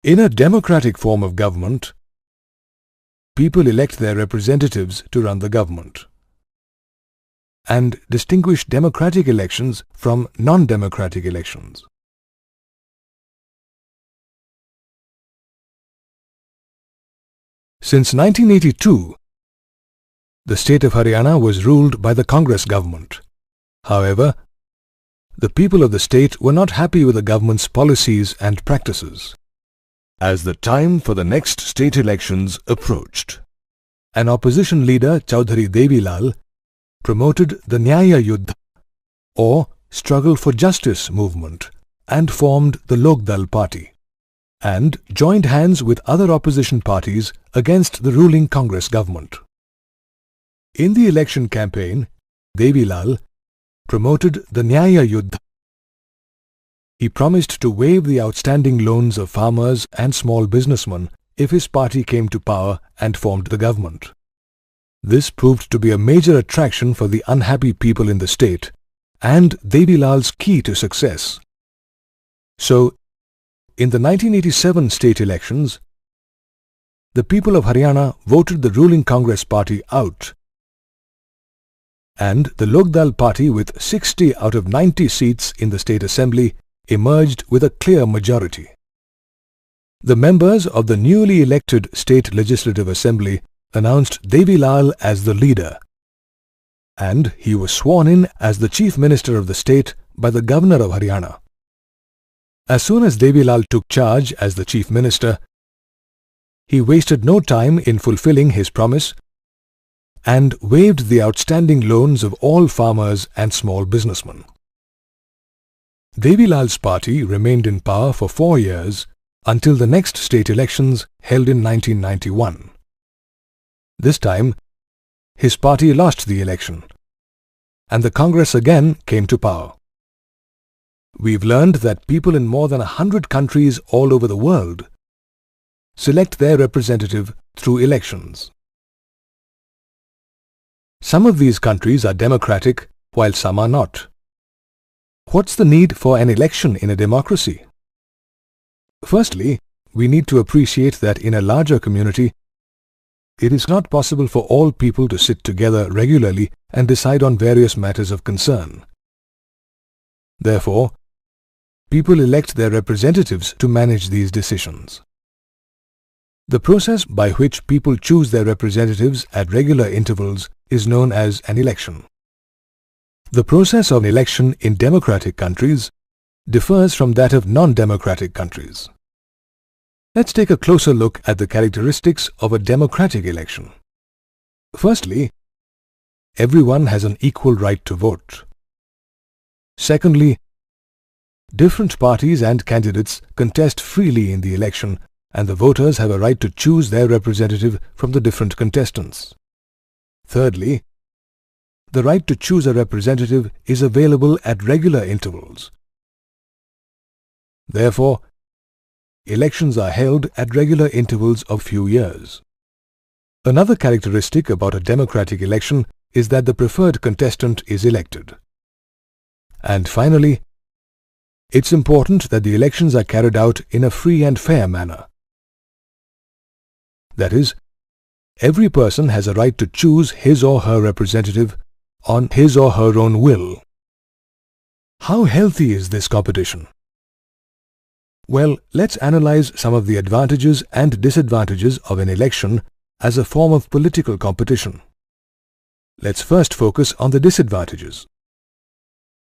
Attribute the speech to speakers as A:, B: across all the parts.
A: In a democratic form of government, people elect their representatives to run the government and distinguish democratic elections from non-democratic elections. Since 1982, the state of Haryana was ruled by the Congress government. However, the people of the state were not happy with the government's policies and practices. As the time for the next state elections approached, an opposition leader, Chaudhary Devilal, promoted the Nyaya Yuddha, or Struggle for Justice movement, and formed the Lokdal party, and joined hands with other opposition parties against the ruling Congress government. In the election campaign, Devilal promoted the Nyaya Yuddha. He promised to waive the outstanding loans of farmers and small businessmen if his party came to power and formed the government. This proved to be a major attraction for the unhappy people in the state and Devilal's key to success. So, in the 1987 state elections, the people of Haryana voted the ruling Congress party out, and the Lokdal party with 60 out of 90 seats in the state assembly emerged with a clear majority. The members of the newly elected State Legislative Assembly announced Devilal as the leader, and he was sworn in as the Chief Minister of the state by the Governor of Haryana. As soon as Devilal took charge as the Chief Minister, he wasted no time in fulfilling his promise and waived the outstanding loans of all farmers and small businessmen. Devilal's party remained in power for 4 years until the next state elections held in 1991. This time, his party lost the election, and the Congress again came to power. We've learned that people in more than 100 countries all over the world select their representative through elections. Some of these countries are democratic, while some are not. What's the need for an election in a democracy? Firstly, we need to appreciate that in a larger community, it is not possible for all people to sit together regularly and decide on various matters of concern. Therefore, people elect their representatives to manage these decisions. The process by which people choose their representatives at regular intervals is known as an election. The process of election in democratic countries differs from that of non-democratic countries. Let's take a closer look at the characteristics of a democratic election. Firstly, everyone has an equal right to vote. Secondly, different parties and candidates contest freely in the election, and the voters have a right to choose their representative from the different contestants. Thirdly, the right to choose a representative is available at regular intervals. Therefore, elections are held at regular intervals of few years. Another characteristic about a democratic election is that the preferred contestant is elected. And finally, it's important that the elections are carried out in a free and fair manner. That is, every person has a right to choose his or her representative on his or her own will. How healthy is this competition? Well, let's analyze some of the advantages and disadvantages of an election as a form of political competition. Let's first focus on the disadvantages.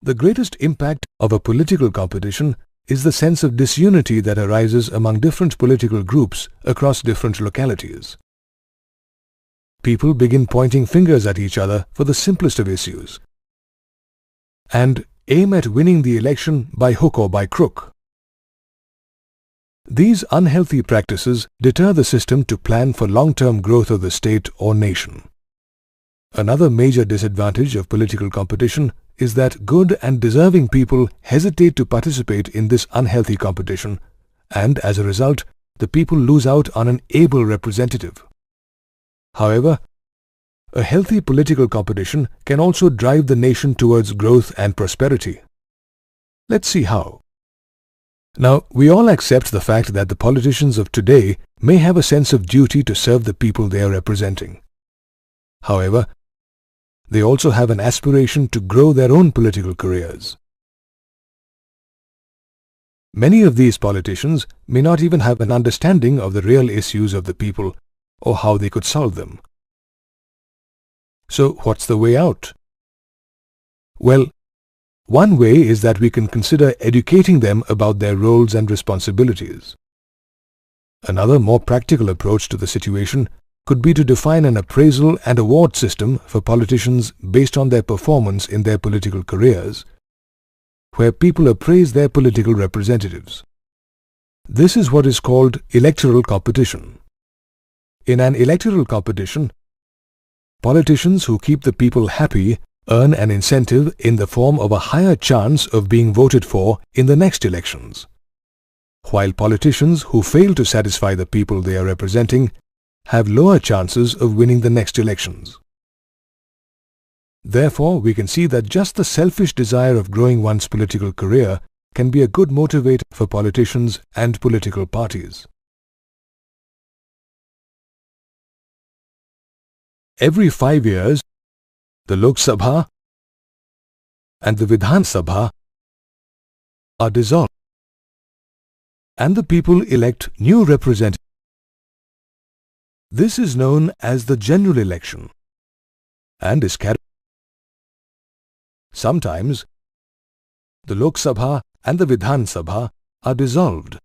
A: The greatest impact of a political competition is the sense of disunity that arises among different political groups across different localities. People begin pointing fingers at each other for the simplest of issues and aim at winning the election by hook or by crook. These unhealthy practices deter the system to plan for long-term growth of the state or nation. Another major disadvantage of political competition is that good and deserving people hesitate to participate in this unhealthy competition, and as a result, the people lose out on an able representative. However, a healthy political competition can also drive the nation towards growth and prosperity. Let's see how. Now, we all accept the fact that the politicians of today may have a sense of duty to serve the people they are representing. However, they also have an aspiration to grow their own political careers. Many of these politicians may not even have an understanding of the real issues of the people or how they could solve them. So, what's the way out? Well, one way is that we can consider educating them about their roles and responsibilities. Another, more practical approach to the situation could be to define an appraisal and award system for politicians based on their performance in their political careers, where people appraise their political representatives. This is what is called electoral competition. In an electoral competition, politicians who keep the people happy earn an incentive in the form of a higher chance of being voted for in the next elections, while politicians who fail to satisfy the people they are representing have lower chances of winning the next elections. Therefore, we can see that just the selfish desire of growing one's political career can be a good motivator for politicians and political parties. Every 5 years, the Lok Sabha and the Vidhan Sabha are dissolved, and the people elect new representatives. This is known as the general election and is carried. Sometimes, the Lok Sabha and the Vidhan Sabha are dissolved.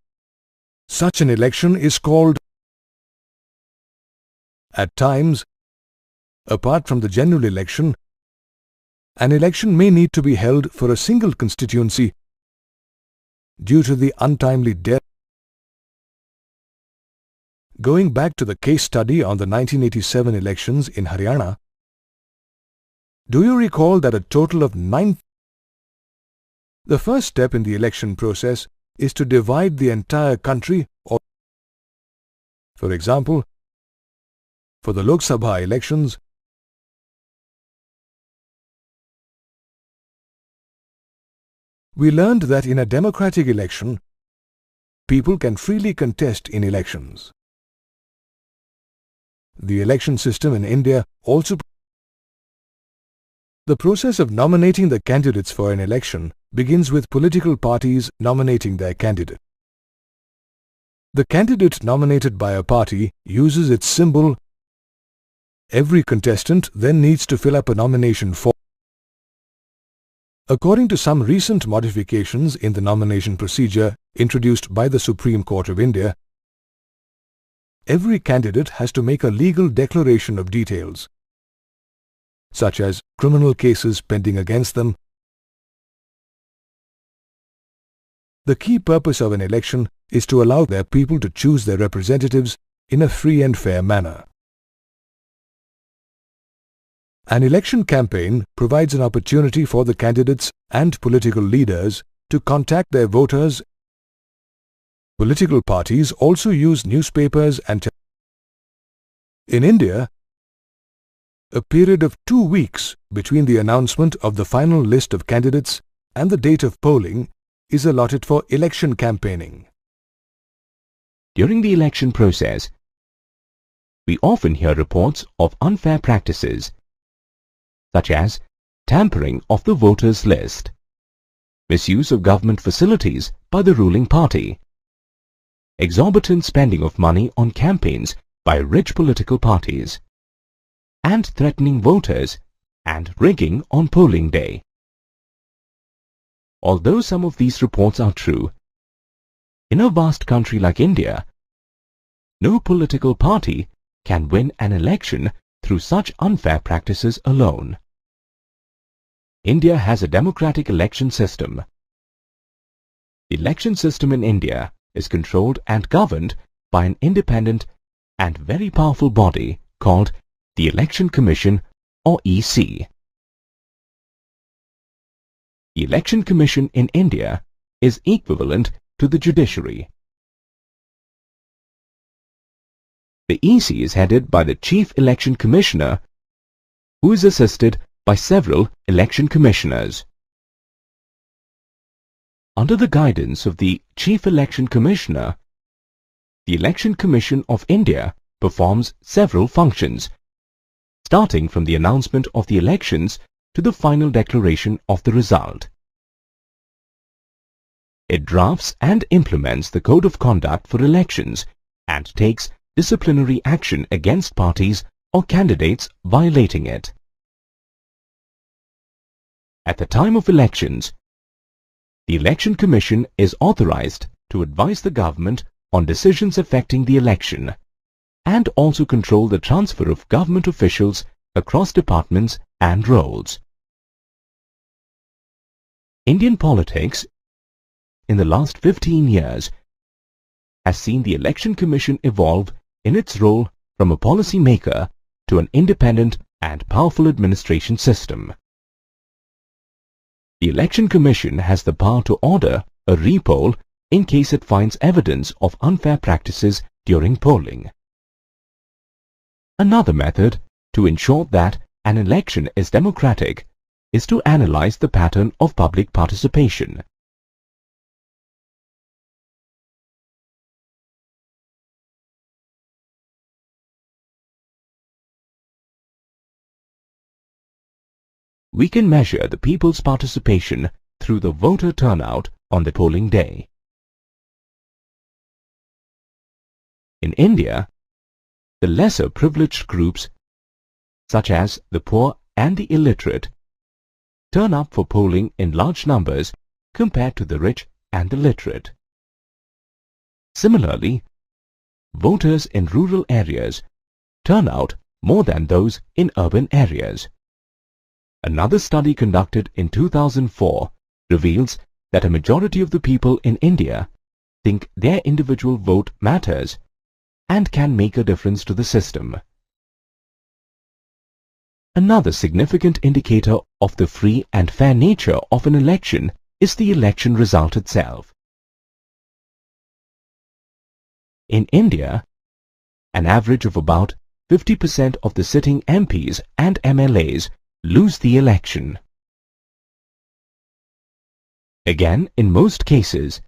A: Such an election is called. At times, apart from the general election, an election may need to be held for a single constituency due to the untimely death. Going back to the case study on the 1987 elections in Haryana, do you recall that a total of 9? The first step in the election process is to divide the entire country, or, for example, for the Lok Sabha elections, we learned that in a democratic election, people can freely contest in elections. The election system in India also. The process of nominating the candidates for an election begins with political parties nominating their candidate. The candidate nominated by a party uses its symbol. Every contestant then needs to fill up a nomination form. According to some recent modifications in the nomination procedure introduced by the Supreme Court of India, every candidate has to make a legal declaration of details, such as criminal cases pending against them. The key purpose of an election is to allow their people to choose their representatives in a free and fair manner. An election campaign provides an opportunity for the candidates and political leaders to contact their voters. Political parties also use newspapers and in India, a period of 2 weeks between the announcement of the final list of candidates and the date of polling is allotted for election campaigning.
B: During the election process, we often hear reports of unfair practices, such as tampering of the voters' list, misuse of government facilities by the ruling party, exorbitant spending of money on campaigns by rich political parties, and threatening voters and rigging on polling day. Although some of these reports are true, in a vast country like India, no political party can win an election through such unfair practices alone. India has a democratic election system. The election system in India is controlled and governed by an independent and very powerful body called the Election Commission, or EC. The Election Commission in India is equivalent to the judiciary. The EC is headed by the Chief Election Commissioner, who is assisted by several election commissioners. Under the guidance of the Chief Election Commissioner, the Election Commission of India performs several functions, starting from the announcement of the elections to the final declaration of the result. It drafts and implements the Code of Conduct for elections and takes disciplinary action against parties or candidates violating it. At the time of elections, the Election Commission is authorized to advise the government on decisions affecting the election and also control the transfer of government officials across departments and roles. Indian politics in the last 15 years has seen the Election Commission evolve in its role from a policy maker to an independent and powerful administration system. The Election Commission has the power to order a re-poll in case it finds evidence of unfair practices during polling. Another method to ensure that an election is democratic is to analyze the pattern of public participation. We can measure the people's participation through the voter turnout on the polling day. In India, the lesser privileged groups, such as the poor and the illiterate, turn up for polling in large numbers compared to the rich and the literate. Similarly, voters in rural areas turn out more than those in urban areas. Another study conducted in 2004 reveals that a majority of the people in India think their individual vote matters and can make a difference to the system. Another significant indicator of the free and fair nature of an election is the election result itself. In India, an average of about 50% of the sitting MPs and MLAs lose the election. Again, in most cases,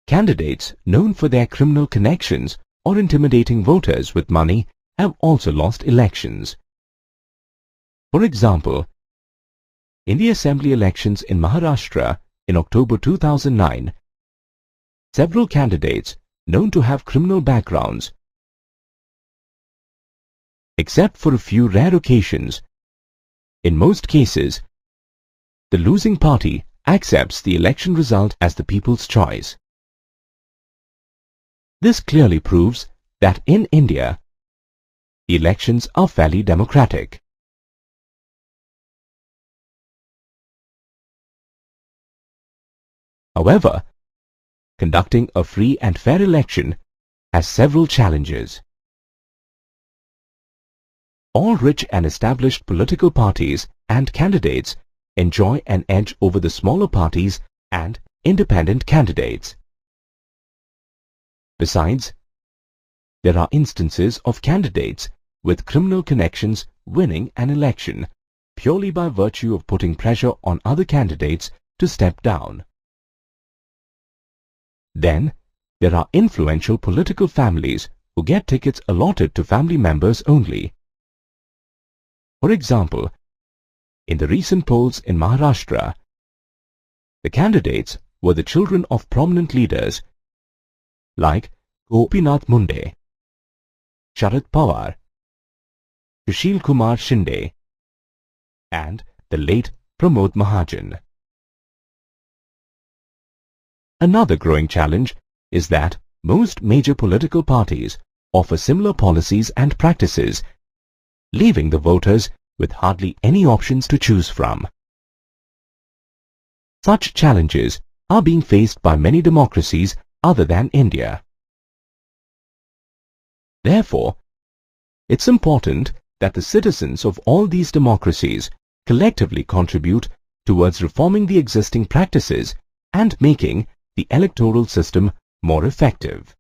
B: candidates known for their criminal connections or intimidating voters with money have also lost elections. For example, in the assembly elections in Maharashtra in October 2009, several candidates known to have criminal backgrounds, except for a few rare occasions, in most cases, the losing party accepts the election result as the people's choice. This clearly proves that in India, the elections are fairly democratic. However, conducting a free and fair election has several challenges. All rich and established political parties and candidates enjoy an edge over the smaller parties and independent candidates. Besides, there are instances of candidates with criminal connections winning an election purely by virtue of putting pressure on other candidates to step down. Then, there are influential political families who get tickets allotted to family members only. For example, in the recent polls in Maharashtra, the candidates were the children of prominent leaders like Gopinath Munde, Sharad Pawar, Sushil Kumar Shinde, and the late Pramod Mahajan. Another growing challenge is that most major political parties offer similar policies and practices, leaving the voters with hardly any options to choose from. Such challenges are being faced by many democracies other than India. Therefore, it's important that the citizens of all these democracies collectively contribute towards reforming the existing practices and making the electoral system more effective.